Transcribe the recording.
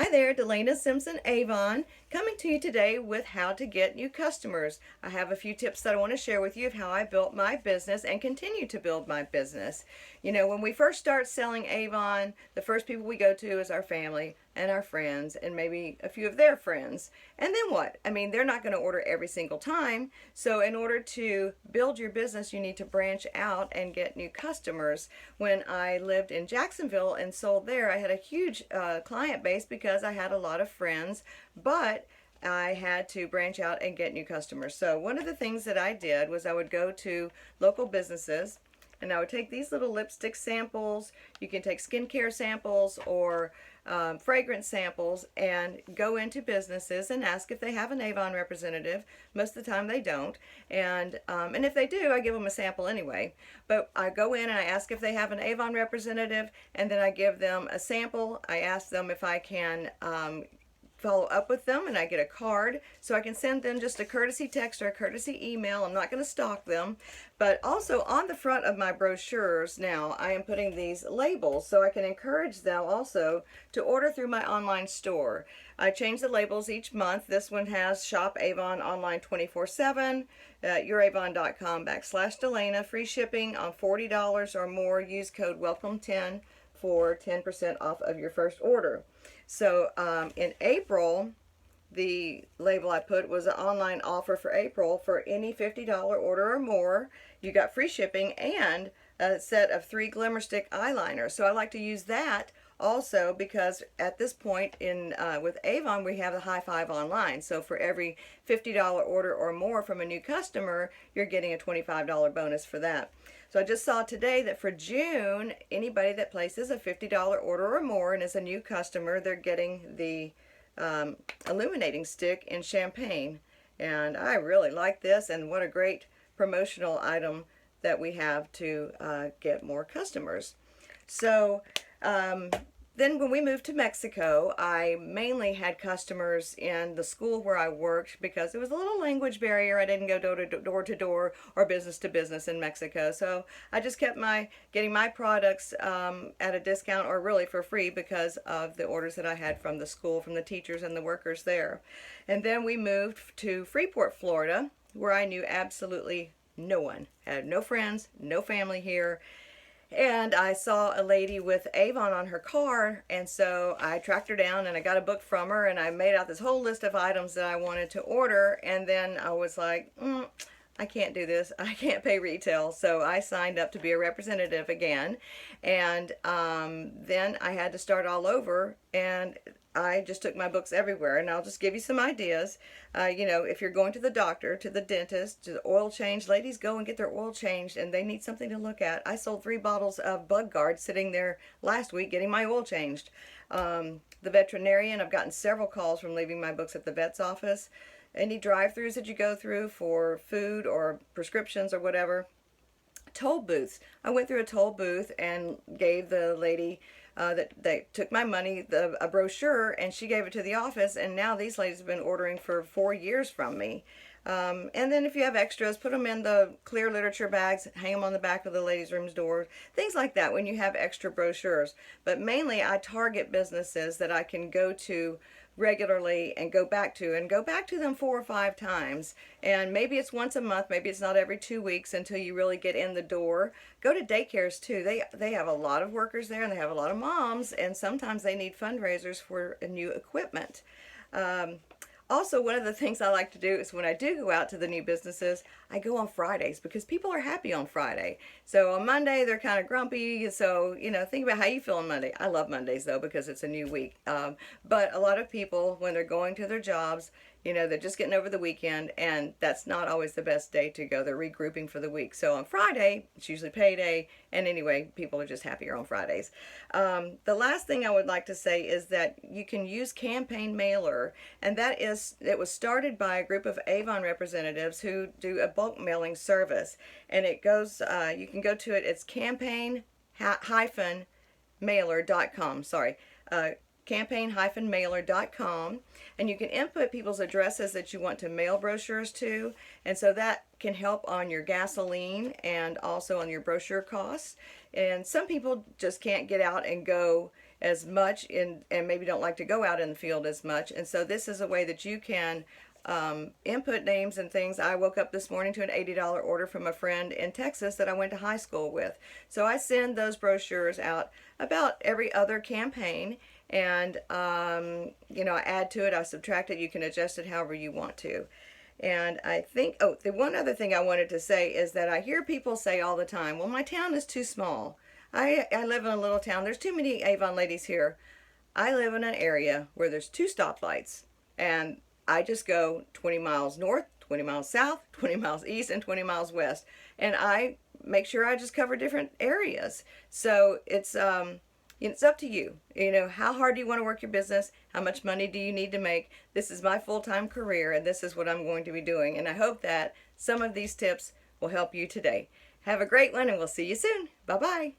Hi there, Delana Simpson Avon, coming to you today with how to get new customers. I have a few tips that I want to share with you of how I built my business and continue to build my business. You know, when we first start selling Avon, the first people we go to is our family and our friends and maybe a few of their friends. And then what? I mean, they're not going to order every single time. So in order to build your business, you need to branch out and get new customers. When I lived in Jacksonville and sold there, I had a huge client base because I had a lot of friends, but I had to branch out and get new customers. So one of the things that I did was I would go to local businesses and I would take these little lipstick samples. You can take skincare samples or fragrance samples and go into businesses and ask if they have an Avon representative. Most of the time they don't, and if they do, I give them a sample anyway. But I go in and I ask if they have an Avon representative, and then I give them a sample. I ask them if I can follow up with them, and I get a card so I can send them just a courtesy text or a courtesy email. I'm not going to stalk them. But also on the front of my brochures now I am putting these labels so I can encourage them also to order through my online store. I change the labels each month. This one has Shop Avon online 24/7, youravon.com/Delana, free shipping on $40 or more. Use code WELCOME10 for 10% off of your first order. So in April, the label I put was an online offer for April. For any $50 order or more, you got free shipping and a set of 3 Glimmer Stick eyeliners. So I like to use that also because at this point in with Avon, we have the High Five online. So for every $50 order or more from a new customer, you're getting a $25 bonus for that. So I just saw today that for June, anybody that places a $50 order or more and is a new customer, they're getting the illuminating stick in champagne. And I really like this, and what a great promotional item that we have to get more customers. So then when we moved to Mexico, I mainly had customers in the school where I worked because there was a little language barrier. I didn't go door to door or business to business in Mexico. So I just kept getting my products at a discount or really for free because of the orders that I had from the school, from the teachers and the workers there. And then we moved to Freeport, Florida, where I knew absolutely no one. I had no friends, no family here. And I saw a lady with Avon on her car, and so I tracked her down and I got a book from her and I made out this whole list of items that I wanted to order, and then I was like, I can't do this. I can't pay retail. So I signed up to be a representative again, and then I had to start all over, and I just took my books everywhere. And I'll just give you some ideas. You know, if you're going to the doctor, to the dentist, to the oil change, ladies go and get their oil changed and they need something to look at. I sold 3 bottles of Bug Guard sitting there last week getting my oil changed. The veterinarian, I've gotten several calls from leaving my books at the vet's office. Any drive-thrus that you go through for food or prescriptions or whatever. Toll booths. I went through a toll booth and gave the lady that they took my money a brochure, and she gave it to the office, and now these ladies have been ordering for 4 years from me. And then if you have extras, put them in the clear literature bags, hang them on the back of the ladies' rooms door, things like that when you have extra brochures. But mainly I target businesses that I can go to regularly and go back to them 4 or 5 times, and maybe it's once a month, maybe it's not every 2 weeks until you really get in the door. Go to daycares too. They have a lot of workers there and they have a lot of moms, and sometimes they need fundraisers for new equipment. Also, one of the things I like to do is when I do go out to the new businesses, I go on Fridays because people are happy on Friday. So on Monday, they're kind of grumpy. So, you know, think about how you feel on Monday. I love Mondays, though, because it's a new week. But a lot of people, when they're going to their jobs, you know, they're just getting over the weekend, and that's not always the best day to go. They're regrouping for the week. So on Friday, it's usually payday, and anyway, people are just happier on Fridays. The last thing I would like to say is that you can use campaign mailer, and it was started by a group of Avon representatives who do a bulk mailing service, and it goes, you can go to it, it's campaign-mailer.com, campaign-mailer.com, and you can input people's addresses that you want to mail brochures to, and so that can help on your gasoline and also on your brochure costs. And some people just can't get out and go as much and maybe don't like to go out in the field as much. And so this is a way that you can input names and things. I woke up this morning to an $80 order from a friend in Texas that I went to high school with. So I send those brochures out about every other campaign, and you know, I add to it, I subtract it. You can adjust it however you want to. And I think, oh, the one other thing I wanted to say is that I hear people say all the time, well, my town is too small. I live in a little town. There's too many Avon ladies here. I live in an area where there's 2 stoplights, and I just go 20 miles north, 20 miles south, 20 miles east, and 20 miles west. And I make sure I just cover different areas. So it's up to you. You know, how hard do you want to work your business? How much money do you need to make? This is my full-time career, and this is what I'm going to be doing. And I hope that some of these tips will help you today. Have a great one, and we'll see you soon. Bye-bye.